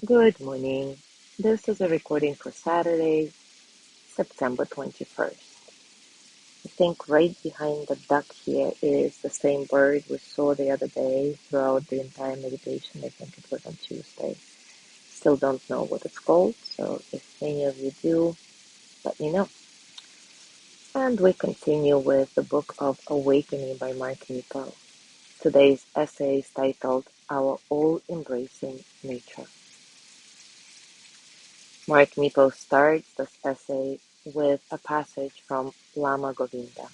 Good morning. This is a recording for Saturday, September 21st. I think right behind the duck here is the same bird we saw the other day throughout the entire meditation. I think it was on Tuesday. Still don't know what it's called, so if any of you do, let me know. And we continue with the book of Awakening by Mark Nepo. Today's essay is titled Our All-Embracing Nature. Mark Nepo starts this essay with a passage from Lama Govinda.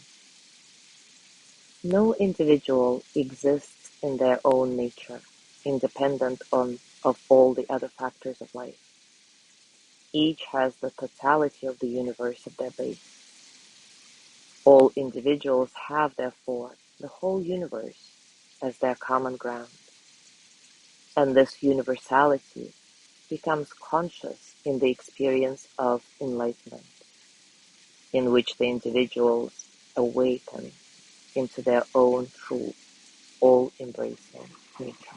No individual exists in their own nature, independent of all the other factors of life. Each has the totality of the universe at their base. All individuals have, therefore, the whole universe as their common ground. And this universality becomes conscious in the experience of enlightenment, in which the individuals awaken into their own true, all-embracing nature.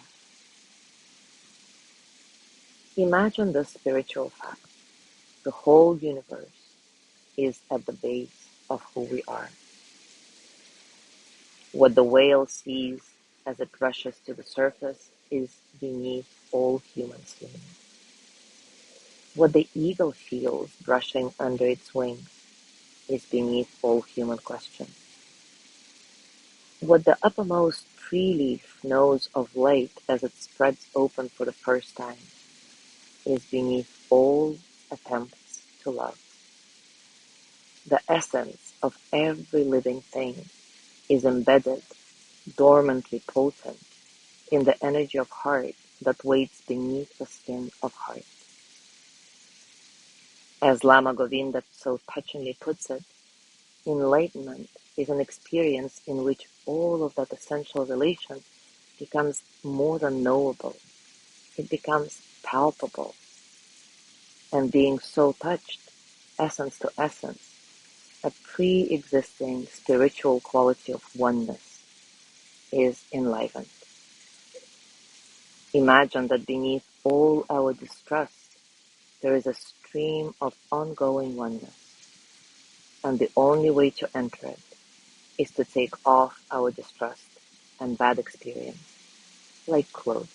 Imagine this spiritual fact. The whole universe is at the base of who we are. What the whale sees as it rushes to the surface is beneath all human seeing. What the eagle feels brushing under its wings is beneath all human question. What the uppermost tree leaf knows of light as it spreads open for the first time is beneath all attempts to love. The essence of every living thing is embedded, dormantly potent, in the energy of heart that waits beneath the skin of heart. As Lama Govinda so touchingly puts it, enlightenment is an experience in which all of that essential relation becomes more than knowable. It becomes palpable. And being so touched, essence to essence, a pre-existing spiritual quality of oneness is enlivened. Imagine that beneath all our distrust, there is a stream of ongoing oneness, and the only way to enter it is to take off our distrust and bad experience, like clothes.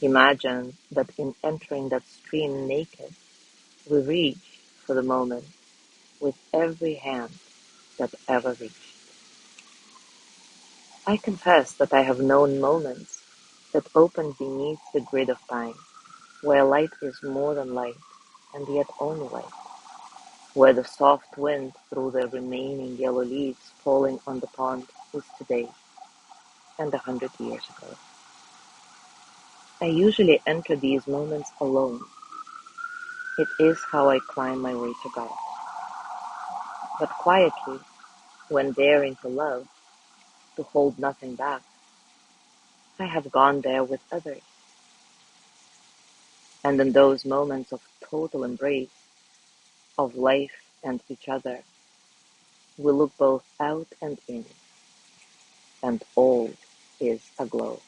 Imagine that in entering that stream naked, we reach for the moment with every hand that ever reached. I confess that I have known moments that open beneath the grid of time, where light is more than light, and yet only light, where the soft wind through the remaining yellow leaves falling on the pond is today, and 100 years ago. I usually enter these moments alone. It is how I climb my way to God. But quietly, when daring to love, to hold nothing back, I have gone there with others. And in those moments of total embrace of life and each other, we look both out and in, and all is aglow.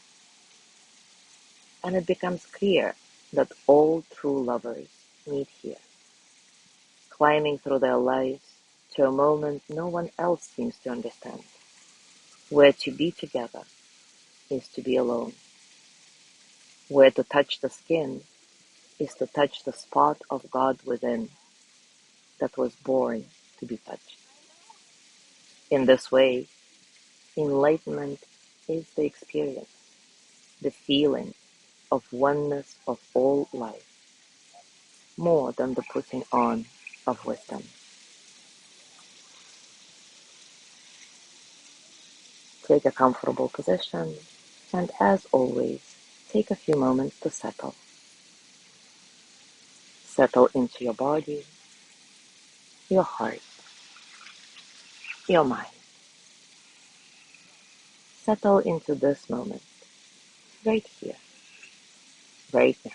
And it becomes clear that all true lovers meet here, climbing through their lives to a moment no one else seems to understand, where to be together is to be alone, where to touch the skin is to touch the spot of God within that was born to be touched. In this way, enlightenment is the experience, the feeling of oneness of all life, more than the putting on of wisdom. Take a comfortable position, and as always, take a few moments to settle. Settle into your body, your heart, your mind. Settle into this moment, right here, right now.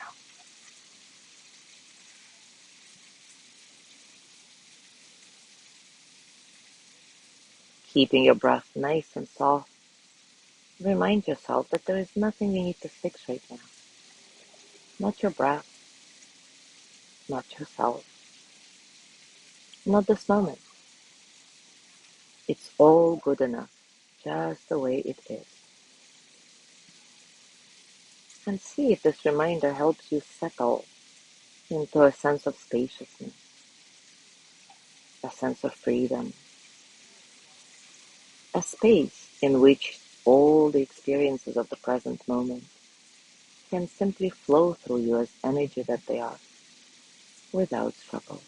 Keeping your breath nice and soft, remind yourself that there is nothing you need to fix right now. not your breath, not yourself, not this moment. It's all good enough, just the way it is. And see if this reminder helps you settle into a sense of spaciousness, a sense of freedom, a space in which all the experiences of the present moment can simply flow through you as energy that they are, without struggle.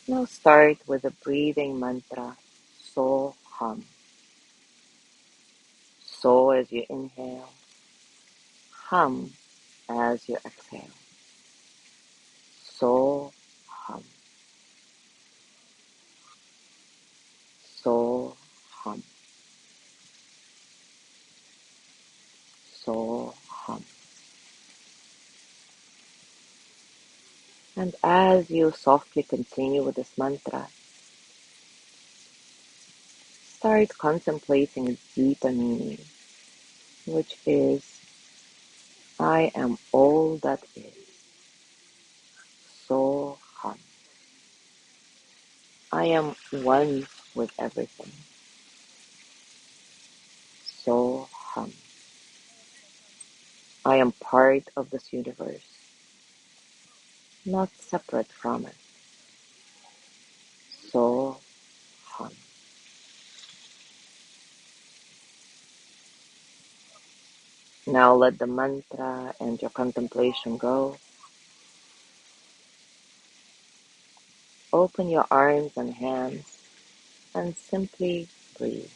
Now start with the breathing mantra, So Hum. So as you inhale, hum as you exhale. So Hum. So Hum. So Hum. And as you softly continue with this mantra, start contemplating its deeper meaning, which is, I am all that is. So Hum. I am one with everything. So Hum. I am part of this universe, not separate from it. So Hum. Now let the mantra and your contemplation go. Open your arms and hands and simply breathe.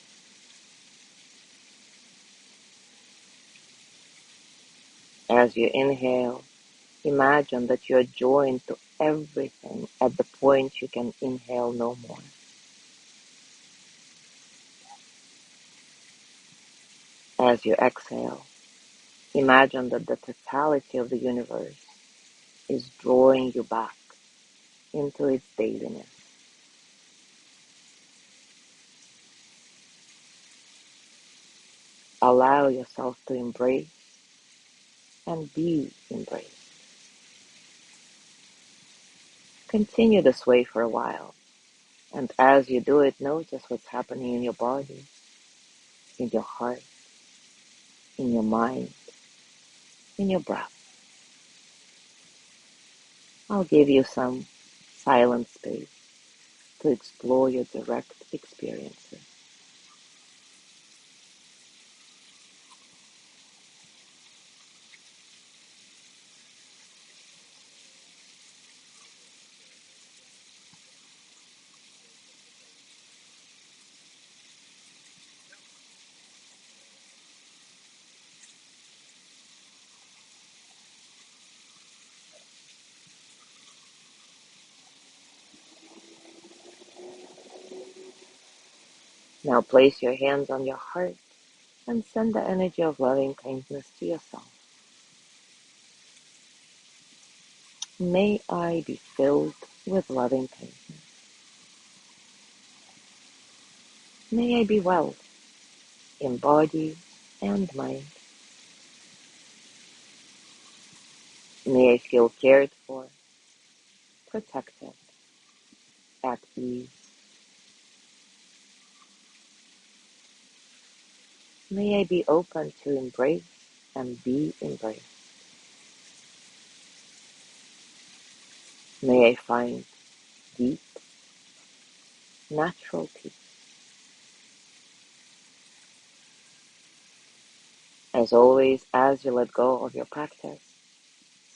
As you inhale, imagine that you are joined to everything at the point you can inhale no more. As you exhale, imagine that the totality of the universe is drawing you back into its dailiness. Allow yourself to embrace and be embraced. Continue this way for a while, and as you do it, notice what's happening in your body, in your heart, in your mind, in your breath. I'll give you some silent space to explore your direct experiences. Now place your hands on your heart and send the energy of loving kindness to yourself. May I be filled with loving kindness. May I be well in body and mind. May I feel cared for, protected, at ease. May I be open to embrace and be embraced. May I find deep, natural peace. As always, as you let go of your practice,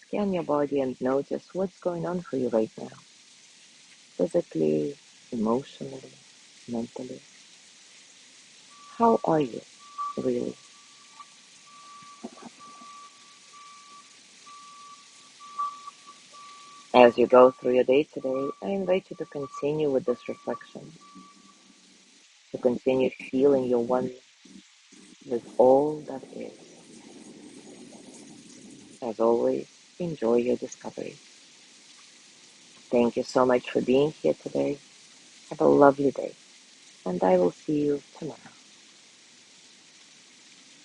scan your body and notice what's going on for you right now. Physically, emotionally, mentally. How are you, really? As you go through your day today, I invite you to continue with this reflection, to continue feeling your oneness with all that is. As always, enjoy your discovery. Thank you so much for being here today. Have a lovely day, and I will see you tomorrow.